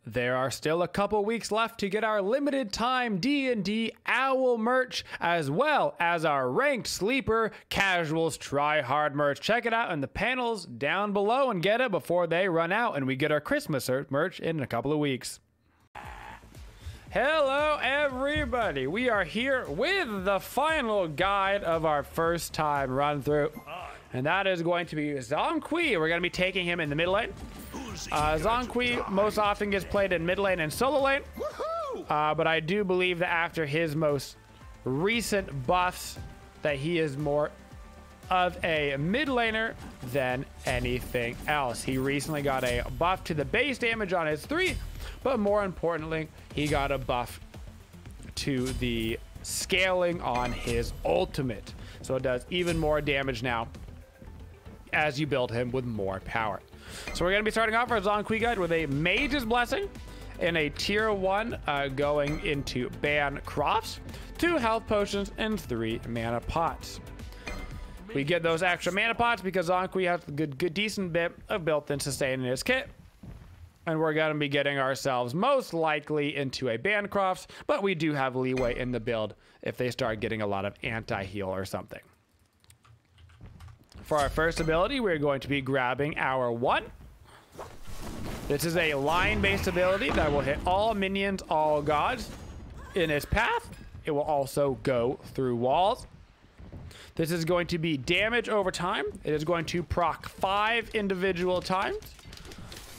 There are still a couple weeks left to get our limited time D&D Owl merch, as well as our ranked sleeper casuals try hard merch. Check it out in the panels down below and get it before they run out and we get our Christmas merch in a couple of weeks. Hello everybody, we are here with the final guide of our first time run through, and that is going to be ZHONG Kui. We're going to be taking him in the mid lane. ZHONG Kui most often gets played in mid lane and solo lane, but I do believe that after his most recent buffs that he is more of a mid laner than anything else. He recently got a buff to the base damage on his 3, but more importantly, he got a buff to the scaling on his ultimate. So it does even more damage now as you build him with more power. So we're going to be starting off our ZHONG Kui guide with a Mage's Blessing and a tier 1 going into Ban Crofts, 2 health potions, and 3 mana pots. We get those extra mana pots because ZHONG Kui has a good decent bit of built-in sustain in his kit. And we're going to be getting ourselves most likely into a Bancroft, but we do have leeway in the build if they start getting a lot of anti-heal or something. For our first ability, we're going to be grabbing our 1. This is a line-based ability that will hit all minions, all gods in its path. It will also go through walls. This is going to be damage over time. It is going to proc 5 individual times.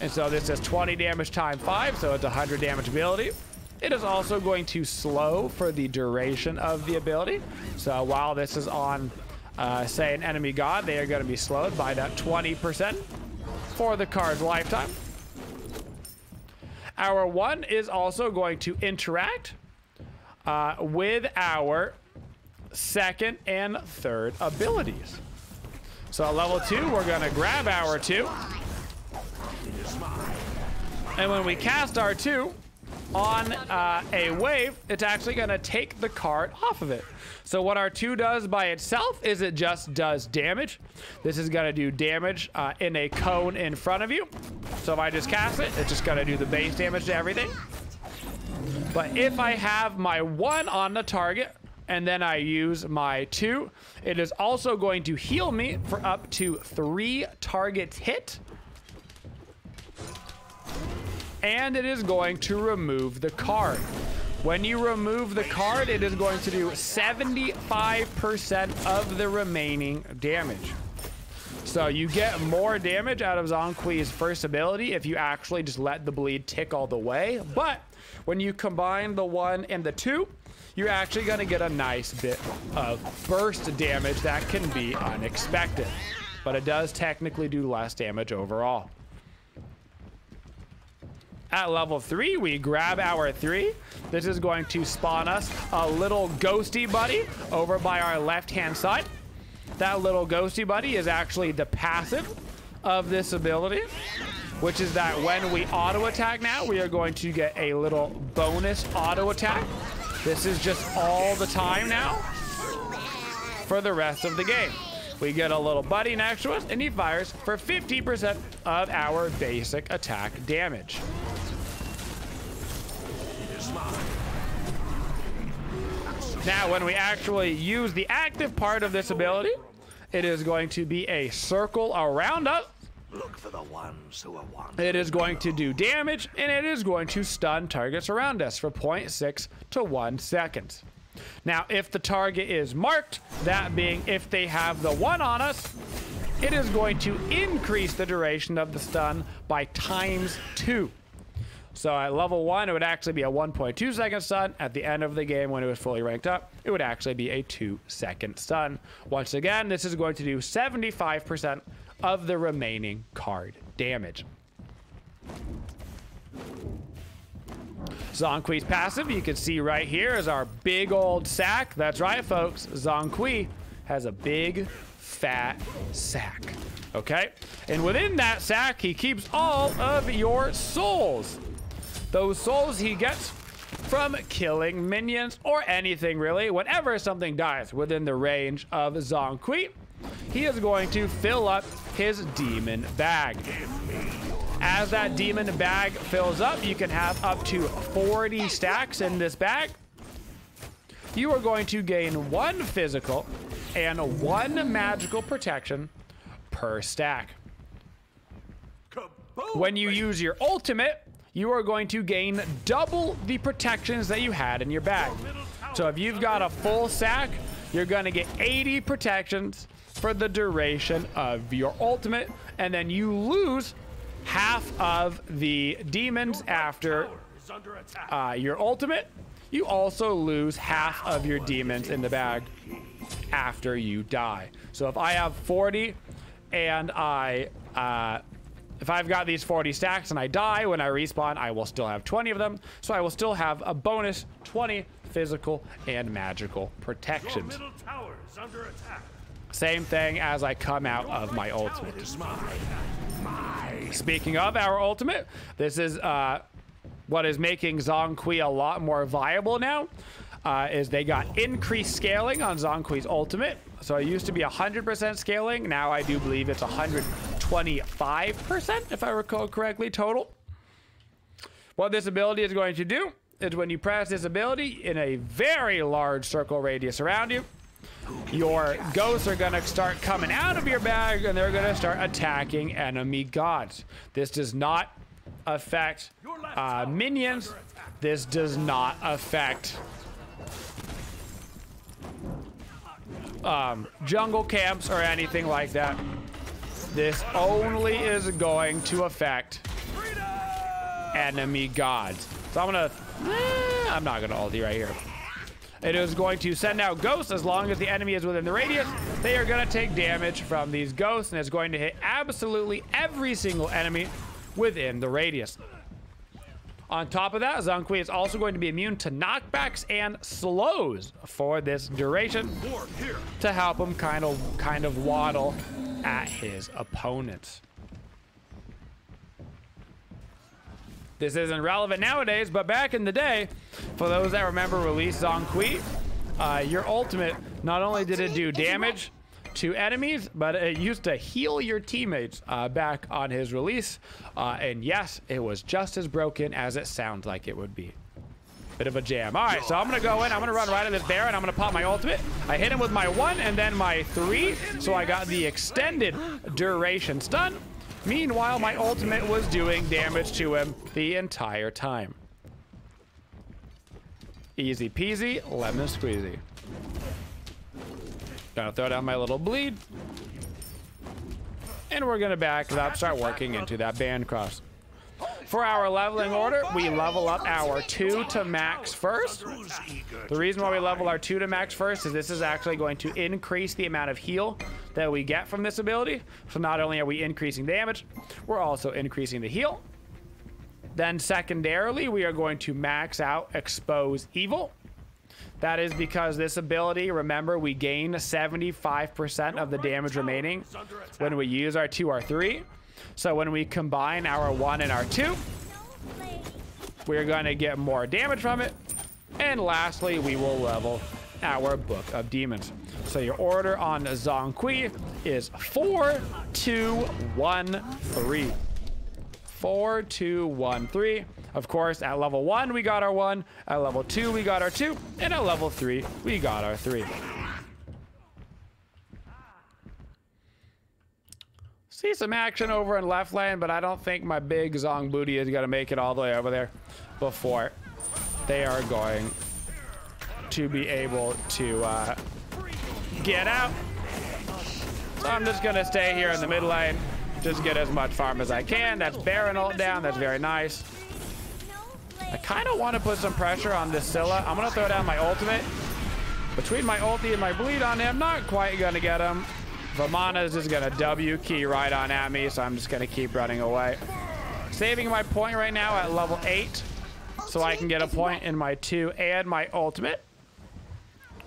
And so this is 20 damage time 5, so it's 100 damage ability. It is also going to slow for the duration of the ability. So while this is on, say, an enemy god, they are going to be slowed by that 20% for the card's lifetime. Our 1 is also going to interact with our 2nd and 3rd abilities. So at level 2, we're going to grab our 2. And when we cast our 2 on a wave, it's actually going to take the card off of it. So what our 2 does by itself is it just does damage. This is going to do damage in a cone in front of you. So if I just cast it, it's just going to do the base damage to everything. But if I have my 1 on the target and then I use my 2, it is also going to heal me for up to 3 targets hit. And it is going to remove the card. When you remove the card, it is going to do 75% of the remaining damage. So you get more damage out of ZHONG Kui's first ability if you actually just let the bleed tick all the way. But when you combine the 1 and the 2, you're actually going to get a nice bit of burst damage that can be unexpected. But it does technically do less damage overall. At level 3, we grab our 3. This is going to spawn us a little ghosty buddy over by our left-hand side. That little ghosty buddy is actually the passive of this ability, which is that when we auto attack now, we are going to get a little bonus auto attack. This is just all the time now for the rest of the game. We get a little buddy next to us, and he fires for 50% of our basic attack damage. Now, when we actually use the active part of this ability, it is going to be a circle around us. Look for the ones who are one. It is going to do damage, and it is going to stun targets around us for 0.6 to 1 second. Now, if the target is marked, that being if they have the 1 on us, it is going to increase the duration of the stun by ×2. So at level 1, it would actually be a 1.2 second stun. At the end of the game, when it was fully ranked up, it would actually be a 2-second stun. Once again, this is going to do 75% of the remaining card damage. ZHONG Kui's passive, you can see right here, is our big old sack. That's right, folks. ZHONG Kui has a big, fat sack. Okay? And within that sack, he keeps all of your souls. Those souls he gets from killing minions or anything really. Whenever something dies within the range of ZHONG Kui, he is going to fill up his demon bag. As that demon bag fills up, you can have up to 40 stacks in this bag. You are going to gain 1 physical and 1 magical protection per stack. When you use your ultimate, you are going to gain double the protections that you had in your bag. So if you've got a full stack, you're going to get 80 protections for the duration of your ultimate, and then you lose half of the demons after your ultimate. You also lose half of your demons in the bag after you die. So if I have 40 and if I've got these 40 stacks and I die, when I respawn, I will still have 20 of them. So I will still have a bonus 20 physical and magical protections. Your middle tower is under attack. Same thing as I come out of my ultimate. Speaking of our ultimate, this is what is making ZHONG KUI a lot more viable now. Is they got increased scaling on ZHONG KUI's ultimate. So it used to be 100% scaling. Now I do believe it's 125%, if I recall correctly, total. What this ability is going to do is when you press this ability in a very large circle radius around you, your ghosts are going to start coming out of your bag and they're going to start attacking enemy gods. This does not affect minions. This does not affect jungle camps or anything like that. This only is going to affect enemy gods. So I'm not gonna ulti right here. It is going to send out ghosts as long as the enemy is within the radius. They are gonna take damage from these ghosts, and it's going to hit absolutely every single enemy within the radius. On top of that, ZHONG KUI is also going to be immune to knockbacks and slows for this duration to help him kind of waddle at his opponents. This isn't relevant nowadays, but back in the day, for those that remember release ZHONG KUI, your ultimate, not only did it do damage to enemies, but it used to heal your teammates back on his release. And yes, it was just as broken as it sounds like it would be. Bit of a jam. All right, so I'm gonna go in, I'm gonna run right at this bear, and I'm gonna pop my ultimate. I hit him with my 1 and then my 3, so I got the extended duration stun. Meanwhile, my ultimate was doing damage to him the entire time. Easy peasy, lemon squeezy. Gonna throw down my little bleed. And we're gonna back it up, start working into that band cross. For our leveling order, we level up our 2 to max first. The reason why we level our 2 to max first is this is actually going to increase the amount of heal that we get from this ability. So not only are we increasing damage, we're also increasing the heal. Then secondarily, we are going to max out Expose Evil. That is because this ability, remember, we gain 75% of the damage remaining when we use our 2 or 3. So when we combine our 1 and our 2, we're going to get more damage from it. And lastly, we will level our Book of Demons. So your order on ZHONG KUI is 4, 2, 1, 3. 4, 2, 1, 3. Of course, at level 1, we got our 1. At level 2, we got our 2. And at level 3, we got our 3. See some action over in left lane, but I don't think my big Zong booty is going to make it all the way over there before they are going to be able to get out. So I'm just going to stay here in the mid lane, just get as much farm as I can. That's Baron ult down. That's very nice. I kind of want to put some pressure on this Scylla. I'm going to throw down my ultimate. Between my ulti and my bleed on him, not quite going to get him. Vamana is just gonna W key right on at me, so I'm just gonna keep running away. Saving my point right now at level 8, so I can get a point in my 2 and my ultimate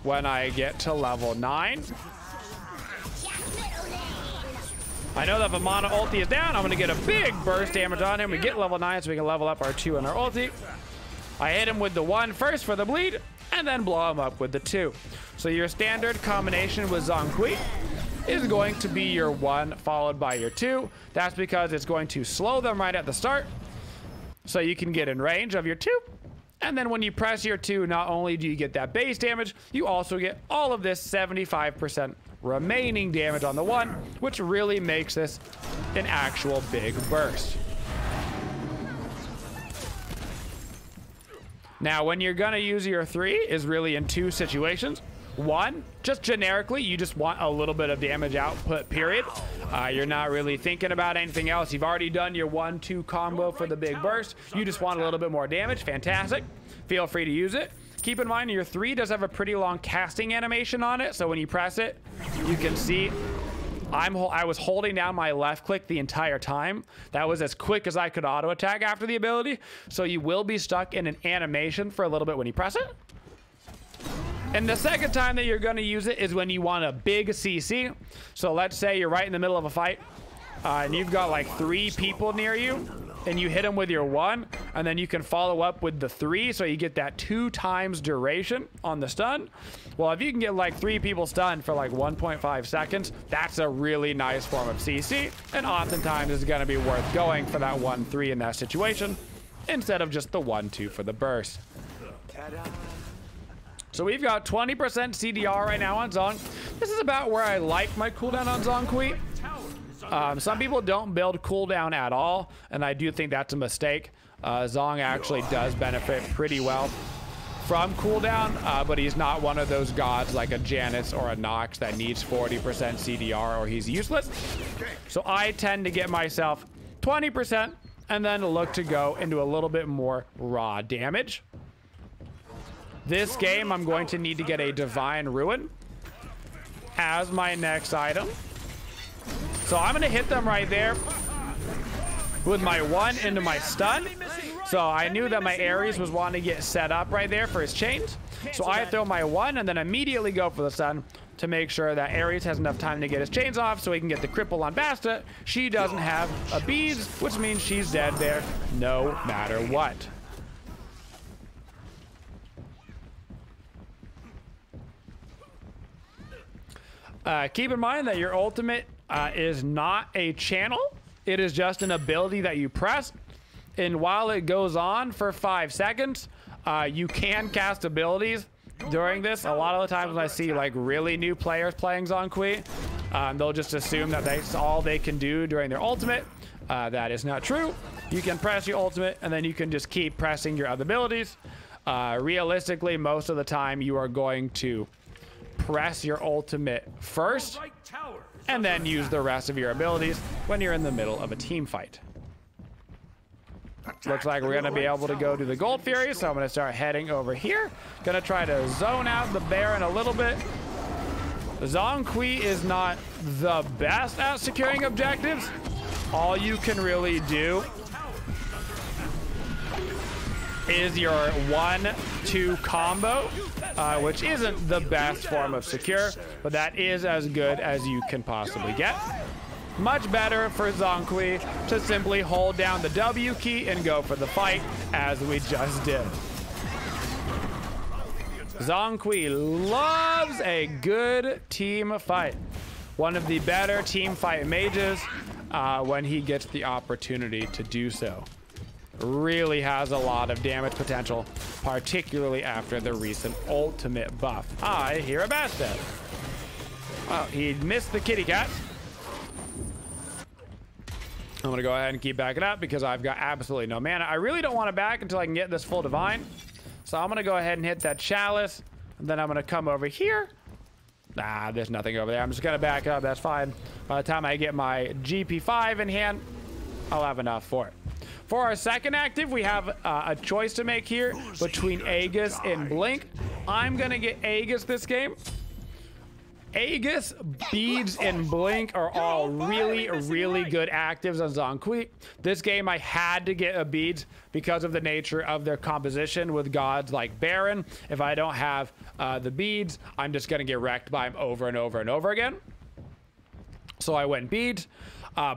when I get to level 9. I know that Vamana ulti is down. I'm gonna get a big burst damage on him. We get level 9 so we can level up our 2 and our ulti. I hit him with the 1 first for the bleed, and then blow him up with the 2. So your standard combination with ZHONG KUI is going to be your 1 followed by your 2. That's because it's going to slow them right at the start so you can get in range of your 2. And then when you press your 2, not only do you get that base damage, you also get all of this 75% remaining damage on the 1, which really makes this an actual big burst. Now, when you're gonna use your 3 is really in 2 situations. 1, just generically, you just want a little bit of damage output, period. You're not really thinking about anything else. You've already done your 1-2 combo for the big burst. You just want a little bit more damage. Fantastic. Feel free to use it. Keep in mind your 3 does have a pretty long casting animation on it, so when you press it, you can see I was holding down my left click the entire time. That was as quick as I could auto attack after the ability, so you will be stuck in an animation for a little bit when you press it. And the second time that you're going to use it is when you want a big CC. So let's say you're right in the middle of a fight and you've got like 3 people near you, and you hit them with your 1, and then you can follow up with the 3, so you get that 2 times duration on the stun. Well, if you can get like 3 people stunned for like 1.5 seconds, that's a really nice form of CC, and oftentimes it's going to be worth going for that 1-3 in that situation instead of just the 1-2 for the burst. So we've got 20% CDR right now on ZHONG. This is about where I like my cooldown on ZHONG Kui. Some people don't build cooldown at all, and I do think that's a mistake. ZHONG actually does benefit pretty well from cooldown, but he's not one of those gods like a Janus or a Nox that needs 40% CDR or he's useless. So I tend to get myself 20% and then look to go into a little bit more raw damage. This game, I'm going to need to get a Divine Ruin as my next item. So I'm going to hit them right there with my 1 into my stun. So I knew that my Ares was wanting to get set up right there for his chains. So I throw my 1 and then immediately go for the stun to make sure that Ares has enough time to get his chains off so he can get the cripple on Basta. She doesn't have a beads, which means she's dead there no matter what. Keep in mind that your ultimate is not a channel. It is just an ability that you press. And while it goes on for 5 seconds, you can cast abilities during this. A lot of the times when I see like really new players playing ZHONG Kui, they'll just assume that that's all they can do during their ultimate. That is not true. You can press your ultimate and then you can just keep pressing your other abilities. Realistically, most of the time you are going to press your ultimate first and then use the rest of your abilities when you're in the middle of a team fight. Looks like we're going to be able to go to the Gold Fury, so I'm going to start heading over here. Going to try to zone out the Baron a little bit. ZHONG Kui is not the best at securing objectives. All you can really do is your 1-2 combo, which isn't the best form of secure, but that is as good as you can possibly get. Much better for ZHONG Kui to simply hold down the W key and go for the fight, as we just did. ZHONG Kui loves a good team fight. One of the better team fight mages when he gets the opportunity to do so. Really has a lot of damage potential, particularly after the recent ultimate buff. I hear a Basta. Oh, he missed the kitty cat. I'm gonna go ahead and keep backing up because I've got absolutely no mana. I really don't want to back until I can get this full divine. So I'm gonna go ahead and hit that chalice, and then I'm gonna come over here. Nah, there's nothing over there. I'm just gonna back up, that's fine. By the time I get my GP5 in hand, I'll have enough for it. For our second active, we have a choice to make here between Aegis and Blink. I'm gonna get Aegis this game. Aegis, Beads, and Blink are all really, really good actives on ZHONG Kui. This game, I had to get a Beads because of the nature of their composition with gods like Baron. If I don't have the Beads, I'm just gonna get wrecked by him over and over and over again. So I went Beads.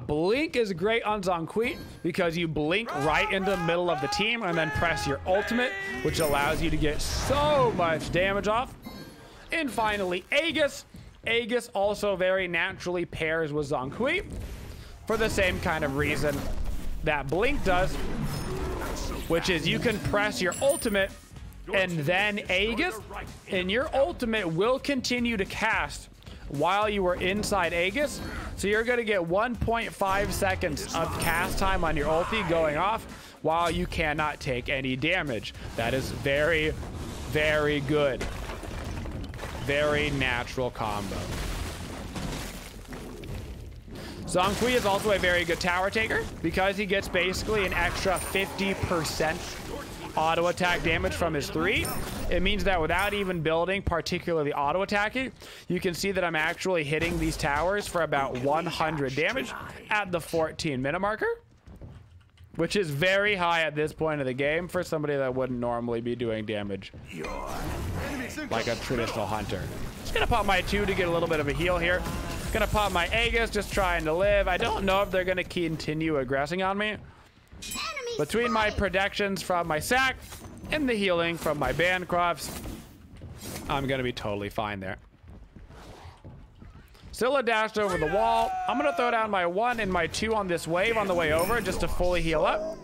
Blink is great on ZHONG Kui because you blink right into the middle of the team and then press your ultimate, which allows you to get so much damage off. And finally, Aegis. Aegis also very naturally pairs with ZHONG KUI for the same kind of reason that Blink does, which is you can press your ultimate and then Aegis, and your ultimate will continue to cast while you are inside Aegis. So you're going to get 1.5 seconds of cast time on your ulti going off while you cannot take any damage. That is very, very good. Very natural combo. ZHONG KUI is also a very good tower taker because he gets basically an extra 50% auto attack damage from his 3. It means that without even building particularly auto attacking, you can see that I'm actually hitting these towers for about 100 damage at the 14-minute marker, which is very high at this point of the game for somebody that wouldn't normally be doing damage like a traditional hunter. Just gonna pop my 2 to get a little bit of a heal here. Gonna pop my Aegis, just trying to live. I don't know if they're gonna continue aggressing on me. Between my protections from my sack and the healing from my Bancrofts, I'm gonna be totally fine there. Scylla dashed over the wall. I'm gonna throw down my 1 and my 2 on this wave on the way over just to fully heal up.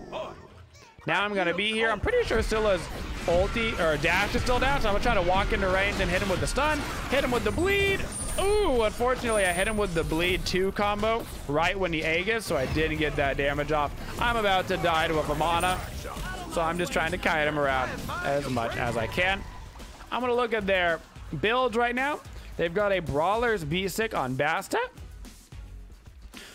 Now I'm gonna be here. I'm pretty sure Scylla's ulti or dash is still down, so I'm gonna try to walk into range and hit him with the stun, hit him with the bleed. Ooh, unfortunately I hit him with the bleed 2 combo right when he Aegis, so I didn't get that damage off. I'm about to die to a mana, so I'm just trying to kite him around as much as I can. I'm gonna look at their builds right now. They've got a Brawler's Basic on Bastet,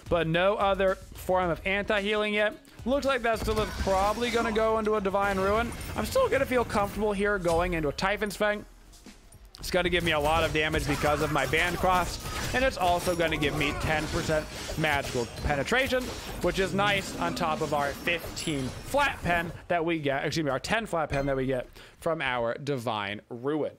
but no other form of anti-healing yet. Looks like that still is probably gonna go into a Divine Ruin. I'm still gonna feel comfortable here going into a Typhon's Fang. It's going to give me a lot of damage because of my Bancrofts, and it's also going to give me 10% magical penetration, which is nice on top of our 15 flat pen that we get, excuse me, our 10 flat pen that we get from our Divine Ruin.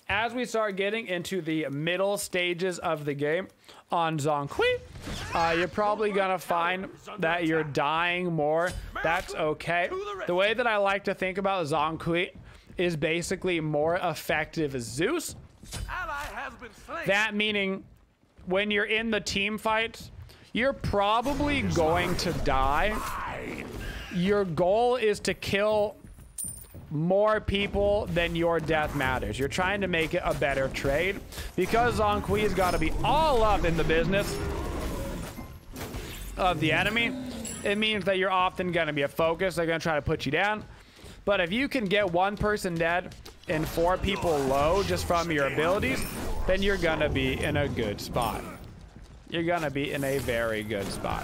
As we start getting into the middle stages of the game on ZHONG KUI, you're probably gonna find that you're dying more. That's okay. The way that I like to think about ZHONG KUI is basically more effective Zeus. That meaning when you're in the team fights, you're probably going to die. Your goal is to kill more people than your death matters. You're trying to make it a better trade. Because ZHONG KUI has got to be all up in the business of the enemy, it means that you're often going to be a focus. They're going to try to put you down. But if you can get 1 person dead and 4 people low just from your abilities, then you're going to be in a good spot. You're going to be in a very good spot.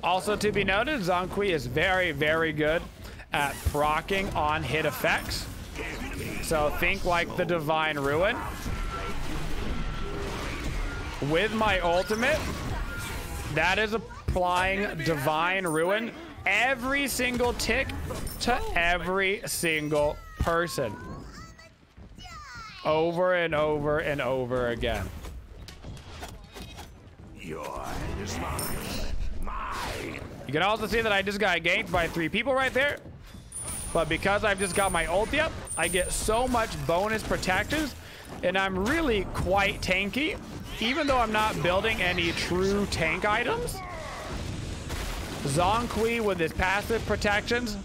Also to be noted, ZHONG KUI is very, very good at proccing on hit effects. So think like the Divine Ruin. With my ultimate, that is applying Divine Ruin every single tick to every single person. Over and over and over again. Yours, mine. You can also see that I just got ganked by 3 people right there. But because I've just got my ulti up, I get so much bonus protections, and I'm really quite tanky. Even though I'm not building any true tank items, ZHONG KUI with his passive protections,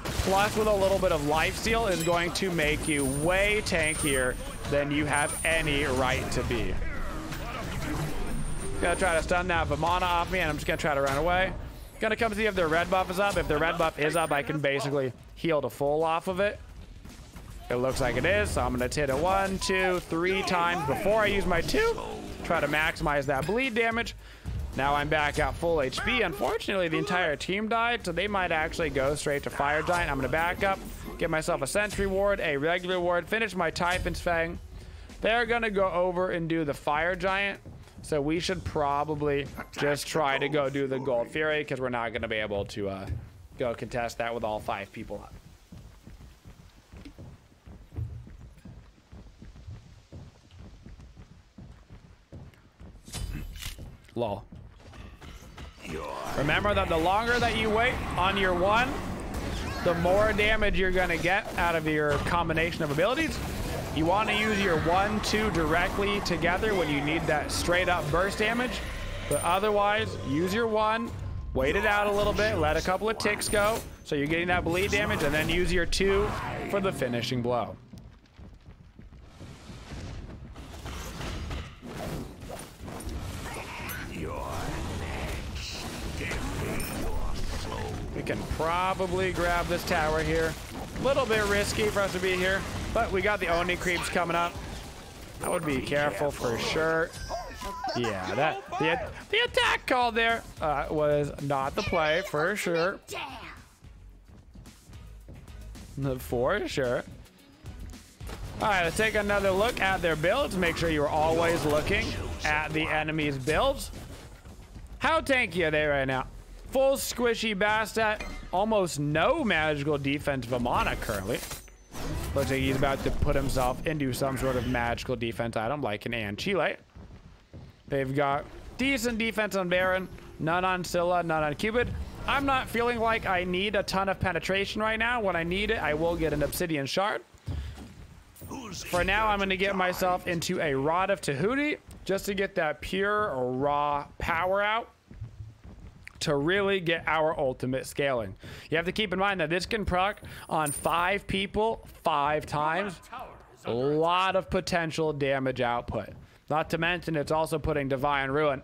plus with a little bit of lifesteal, is going to make you way tankier than you have any right to be. Gonna try to stun that Vamana off me, and I'm just gonna try to run away. Gonna come see if their red buff is up. If their red buff is up, I can basically heal to full off of it. It looks like it is, so I'm gonna hit it 1, 2, 3 times before I use my 2. Try to maximize that bleed damage. Now I'm back at full HP. Unfortunately, the entire team died, so they might actually go straight to Fire Giant. I'm gonna back up, get myself a Sentry Ward, a regular ward, finish my Typhon's Fang. They're gonna go over and do the Fire Giant. So we should probably just try to go do the Gold Fury, because we're not gonna be able to go contest that with all 5 people up. Lol. Remember that the longer that you wait on your 1, the more damage you're gonna get out of your combination of abilities. You want to use your 1, 2 directly together when you need that straight up burst damage. But otherwise, use your 1, wait it out a little bit, let a couple of ticks go, so you're getting that bleed damage, and then use your 2 for the finishing blow. We can probably grab this tower here. A little bit risky for us to be here, but we got the Oni creeps coming up. I would be careful for sure. Yeah, the attack call there was not the play for sure. For sure. All right, let's take another look at their builds. Make sure you're always looking at the enemy's builds. How tanky are they right now? Full squishy Bastet, almost no magical defense Vamana currently. Looks like he's about to put himself into some sort of magical defense item like an Anchile. They've got decent defense on Baron, none on Scylla, none on Cupid. I'm not feeling like I need a ton of penetration right now. When I need it, I will get an Obsidian Shard. For now, I'm going to get myself into a Rod of Tahuti just to get that pure or raw power out to really get our ultimate scaling. You have to keep in mind that this can proc on 5 people 5 times. A lot of potential damage output. Not to mention, it's also putting Divine Ruin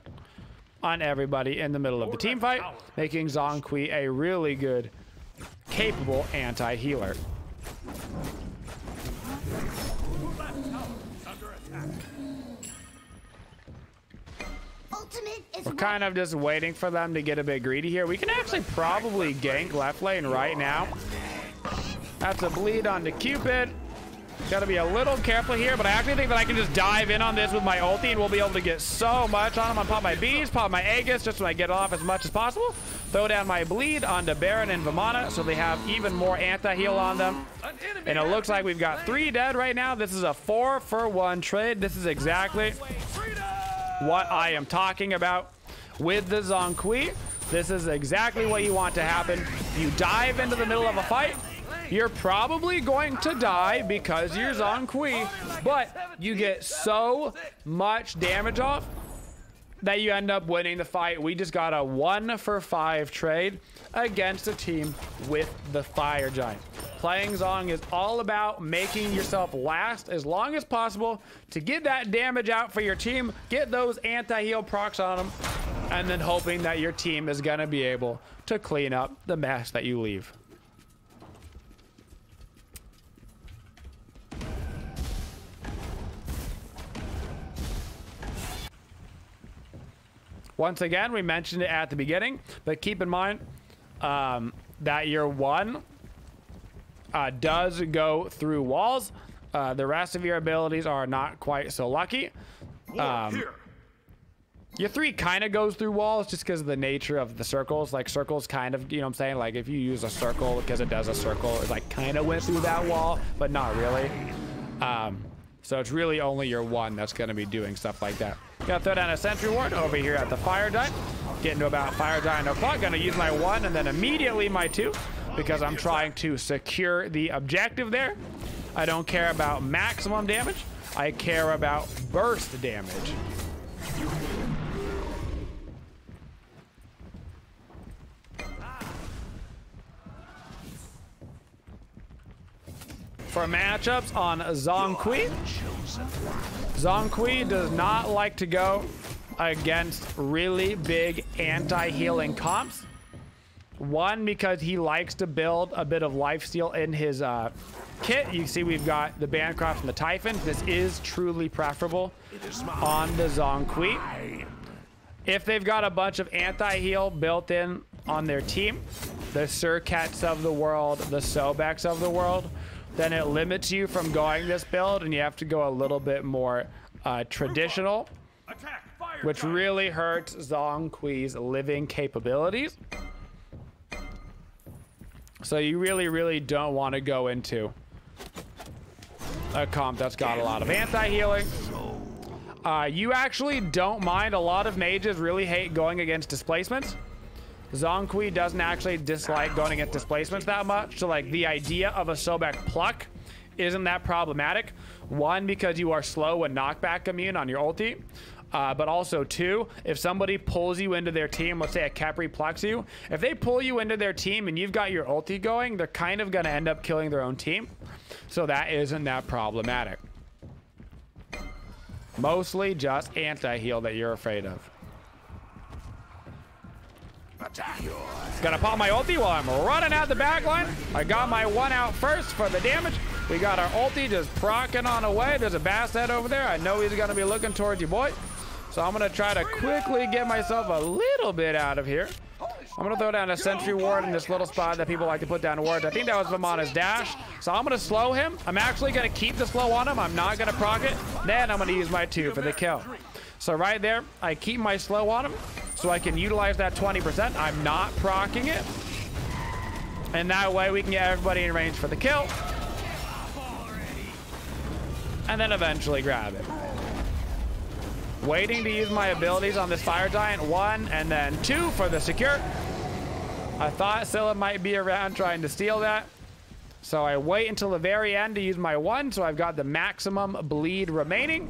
on everybody in the middle of the team fight, making ZHONG KUI a really good, capable anti-healer. We're kind of just waiting for them to get a bit greedy here. We can actually probably gank left lane right now. That's a bleed onto Cupid. Got to be a little careful here, but I actually think that I can just dive in on this with my ulti and we'll be able to get so much on him. I'll pop my bees, pop my Aegis, just so I get off as much as possible. Throw down my bleed onto Baron and Vamana so they have even more anti-heal on them. And it looks like we've got 3 dead right now. This is a 4-for-1 trade. This is exactly what I am talking about with the ZHONG KUI. This is exactly what you want to happen. You dive into the middle of a fight. You're probably going to die because you're ZHONG KUI, but you get so much damage off that you end up winning the fight. We just got a 1-for-5 trade against a team with the Fire Giant. Playing ZHONG is all about making yourself last as long as possible to get that damage out for your team, get those anti-heal procs on them, and then hoping that your team is gonna be able to clean up the mess that you leave. Once again, we mentioned it at the beginning, but keep in mind that your 1 does go through walls. The rest of your abilities are not quite so lucky. Your 3 kind of goes through walls just because of the nature of the circles. Like circles kind of, you know what I'm saying? Like if you use a circle because it does a circle, it like kind of went through that wall, but not really. So it's really only your 1 that's going to be doing stuff like that. Gonna throw down a sentry ward over here at the Fire Giant. Getting to about Fire Giant o'clock. Gonna use my 1 and then immediately my 2 because I'm trying to secure the objective there. I don't care about maximum damage. I care about burst damage. For matchups on ZHONG KUI, ZHONG KUI does not like to go against really big anti-healing comps. 1, because he likes to build a bit of lifesteal in his kit. You see we've got the Bancroft and the Typhon. This is truly preferable on the ZHONG KUI. If they've got a bunch of anti-heal built in on their team, the Surkets of the world, the Sobex of the world, then it limits you from going this build and you have to go a little bit more traditional, which really hurts ZHONG KUI's living capabilities. So you really don't want to go into a comp that's got a lot of anti-healing. You actually don't mind. A lot of mages really hate going against displacements. ZHONG KUI doesn't actually dislike going against displacements that much. So like the idea of a Sobek pluck isn't that problematic. One, because you are slow and knockback immune on your ulti. But also two, if somebody pulls you into their team, let's say a Khepri plucks you, if they pull you into their team and you've got your ulti going, they're kind of going to end up killing their own team. So that isn't that problematic. Mostly just anti-heal that you're afraid of. Gonna pop my ulti while I'm running out the back line. I got my one out first for the damage. We got our ulti just procking on away. There's a Bastet over there. I know he's gonna be looking towards you, boy. So I'm gonna try to quickly get myself a little bit out of here. I'm gonna throw down a sentry ward in this little spot that people like to put down wards. I think that was Vamana's dash. So I'm gonna slow him. I'm actually gonna keep the slow on him. I'm not gonna proc it. Then I'm gonna use my 2 for the kill. So right there, I keep my slow on him so I can utilize that 20%. I'm not proccing it. And that way we can get everybody in range for the kill. And then eventually grab it. Waiting to use my abilities on this fire giant. 1 and then 2 for the secure. I thought Scylla might be around trying to steal that. So I wait until the very end to use my 1, so I've got the maximum bleed remaining.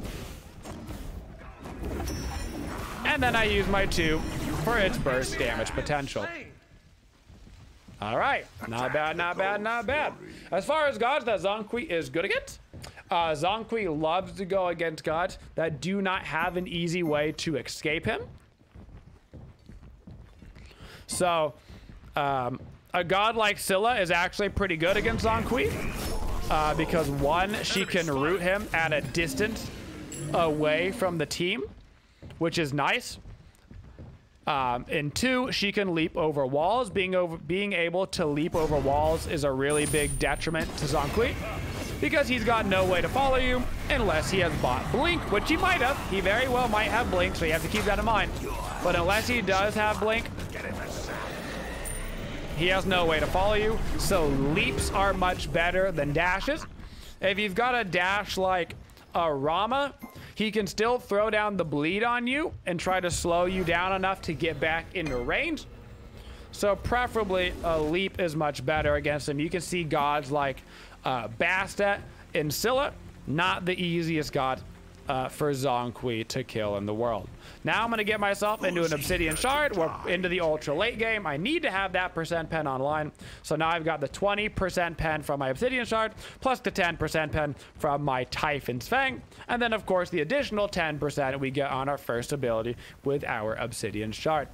And then I use my 2 for its burst damage potential. All right, not bad, not bad, not bad. As far as gods that ZHONG KUI is good against, ZHONG KUI loves to go against gods that do not have an easy way to escape him. So, a god like Scylla is actually pretty good against ZHONG KUI because 1, she can root him at a distance away from the team, which is nice. And 2, she can leap over walls. Being able to leap over walls is a really big detriment to ZHONG KUI because he's got no way to follow you unless he has bought Blink, which he might have. He very well might have Blink, so you have to keep that in mind. But unless he does have Blink, he has no way to follow you. So leaps are much better than dashes. If you've got a dash like a Rama, he can still throw down the bleed on you and try to slow you down enough to get back into range. So preferably a leap is much better against him. You can see gods like Bastet and Scylla, not the easiest god for ZHONG KUI to kill in the world. Now I'm going to get myself into an Obsidian Shard. We're into the ultra late game. I need to have that % pen online. So now I've got the 20% pen from my Obsidian Shard, plus the 10% pen from my Typhon's Fang. And then, of course, the additional 10% we get on our first ability with our Obsidian Shard.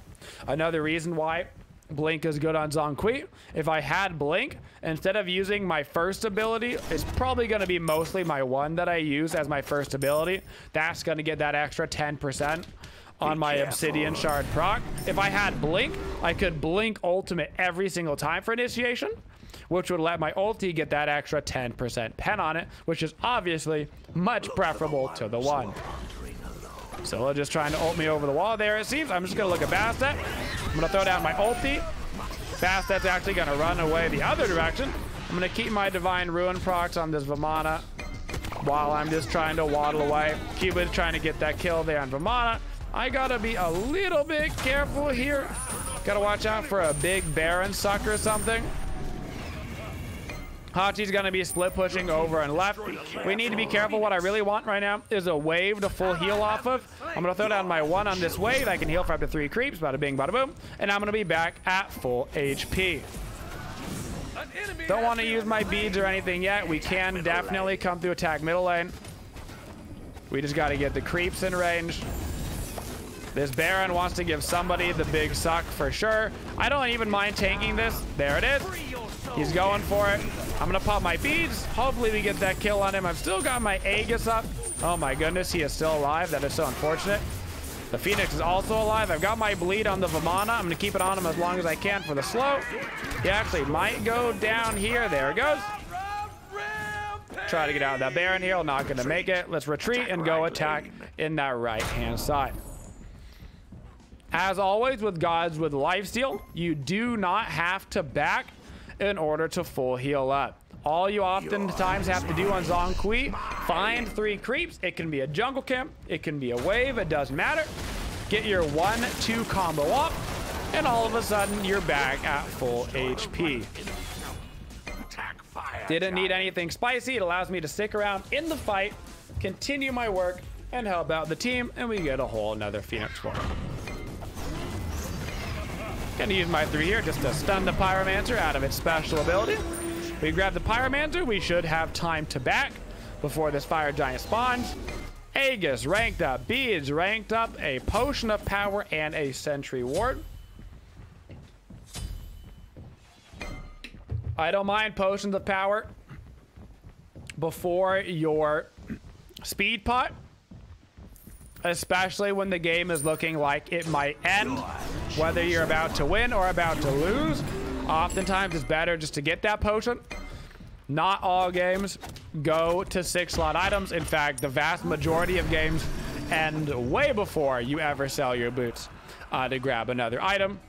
Another reason why Blink is good on ZHONG KUI. If I had Blink, instead of using my first ability, it's probably going to be mostly my 1 that I use as my first ability. That's going to get that extra 10% on my Obsidian Shard proc. If I had Blink, I could Blink ultimate every single time for initiation, which would let my ulti get that extra 10% pen on it, which is obviously much preferable to the 1. So just trying to ult me over the wall there, it seems. I'm just going to look at Bastet. I'm going to throw down my ulti. Bastet's actually going to run away the other direction. I'm going to keep my Divine Ruin procs on this Vamana while I'm just trying to waddle away. Cupid's trying to get that kill there on Vamana. I got to be a little bit careful here. Got to watch out for a big Baron suck or something. Hachi's going to be split pushing over and left. We need to be careful. What I really want right now is a wave to full heal off of. I'm going to throw down my 1 on this wave. I can heal for up to 3 creeps. Bada bing, bada boom. And I'm going to be back at full HP. Don't want to use my beads or anything yet. We can definitely come through attack middle lane. We just got to get the creeps in range. This Baron wants to give somebody the big suck for sure. I don't even mind tanking this. There it is. He's going for it. I'm going to pop my beads. Hopefully we get that kill on him. I've still got my Aegis up. Oh my goodness, he is still alive. That is so unfortunate. The Phoenix is also alive. I've got my bleed on the Vamana. I'm going to keep it on him as long as I can for the slow. He actually might go down here. There it goes. Try to get out of that Baron here. Not going to make it. Let's retreat and go attack in that right-hand side. As always with gods with lifesteal, you do not have to back in order to full heal up. All you oftentimes have to do on ZHONG KUI, find 3 creeps. It can be a jungle camp, it can be a wave, it doesn't matter. Get your 1-2 combo up, and all of a sudden you're back at full HP. Didn't need anything spicy. It allows me to stick around in the fight, continue my work, and help out the team, and we get a whole another Phoenix form. Gonna use my 3 here just to stun the Pyromancer out of its special ability. We grab the Pyromancer, we should have time to back before this Fire Giant spawns. Aegis ranked up, Beads ranked up, a Potion of Power, and a Sentry Ward. I don't mind Potions of Power before your speed pot, especially when the game is looking like it might end, whether you're about to win or about to lose. Oftentimes it's better just to get that potion. Not all games go to 6-slot items. In fact, the vast majority of games end way before you ever sell your boots to grab another item.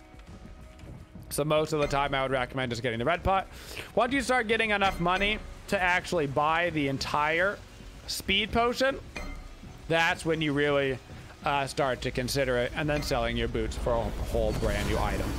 So most of the time I would recommend just getting the red pot. Once you start getting enough money to actually buy the entire speed potion, that's when you really start to consider it, and then selling your boots for a whole brand new item.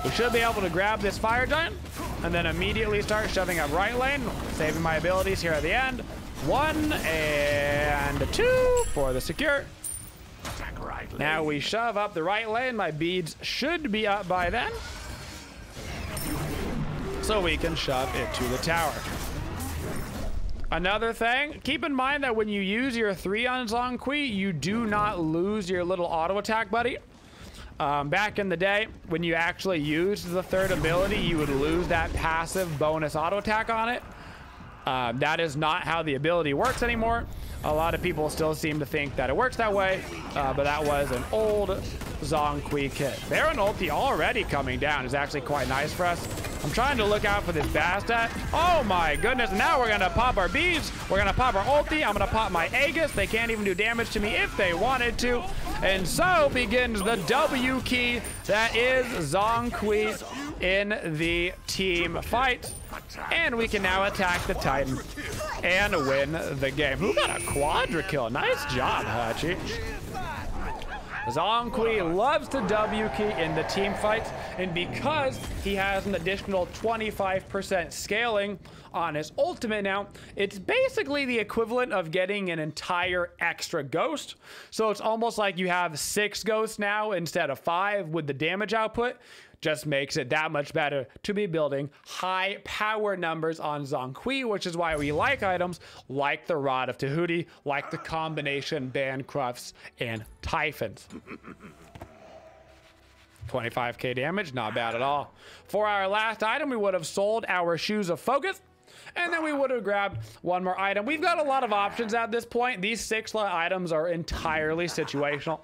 We should be able to grab this Fire Giant and then immediately start shoving up right lane, saving my abilities here at the end. 1 and 2 for the secure. Now we shove up the right lane. My beads should be up by then, so we can shove it to the tower. Another thing, keep in mind that when you use your 3 on ZHONG KUI, you do not lose your little auto attack buddy. Back in the day, when you actually used the 3rd ability, you would lose that passive bonus auto attack on it. That is not how the ability works anymore. A lot of people still seem to think that it works that way, but that was an old ZHONG KUI kit. Baron ulti already coming down is actually quite nice for us. I'm trying to look out for this Bastet. Oh my goodness, now we're gonna pop our beads. We're gonna pop our ulti. I'm gonna pop my Aegis. They can't even do damage to me if they wanted to. And so begins the W key that is ZHONG KUI in the team fight. And we can now attack the Titan and win the game. Who got a quadra kill? Nice job, Hachi. ZHONG KUI loves to W key in the team fights, and because he has an additional 25% scaling on his ultimate now, it's basically the equivalent of getting an entire extra ghost. So it's almost like you have 6 ghosts now instead of 5 with the damage output. Just makes it that much better to be building high power numbers on ZHONG KUI, which is why we like items like the Rod of Tahuti, like the combination Bancrofts and Typhons. 25k damage, not bad at all. For our last item, we would have sold our Shoes of Focus, and then we would have grabbed one more item. We've got a lot of options at this point. These 6-slot items are entirely situational.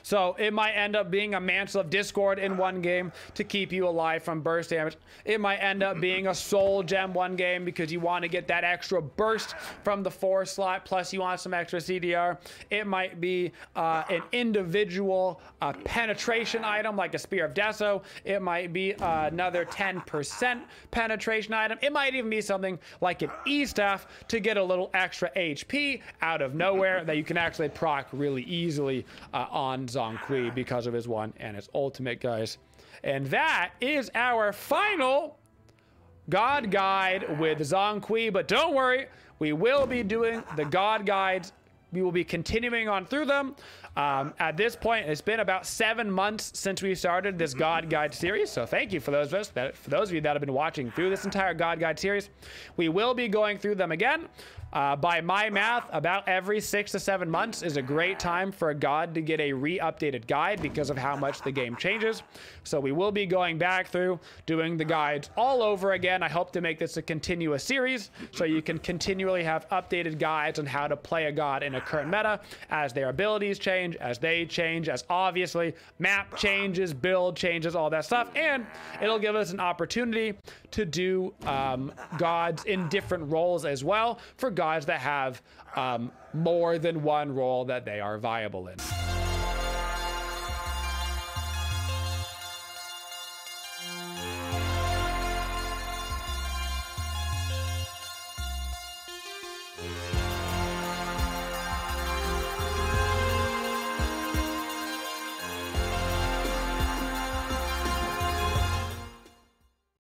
So it might end up being a Mantle of Discord in one game to keep you alive from burst damage. It might end up being a Soul Gem one game because you want to get that extra burst from the 4-slot, plus you want some extra CDR. It might be an individual penetration item like a Spear of Deso. It might be another 10% penetration item. It might even be something like an E-Staff to get a little extra HP out of nowhere that you can actually proc really easily on ZHONG KUI because of his 1 and his ultimate, guys. And that is our final God Guide with ZHONG KUI, but don't worry, we will be doing the God Guides. We will be continuing on through them. At this point, it's been about 7 months since we started this God Guide series, so thank you for those of you that have been watching through this entire God Guide series. We will be going through them again. By my math, about every 6 to 7 months is a great time for a god to get a re-updated guide because of how much the game changes. So we will be going back through, doing the guides all over again. I hope to make this a continuous series so you can continually have updated guides on how to play a god in a current meta as their abilities change, as they change, as obviously map changes, build changes, all that stuff. And it'll give us an opportunity to do gods in different roles as well for gods that have more than one role that they are viable in.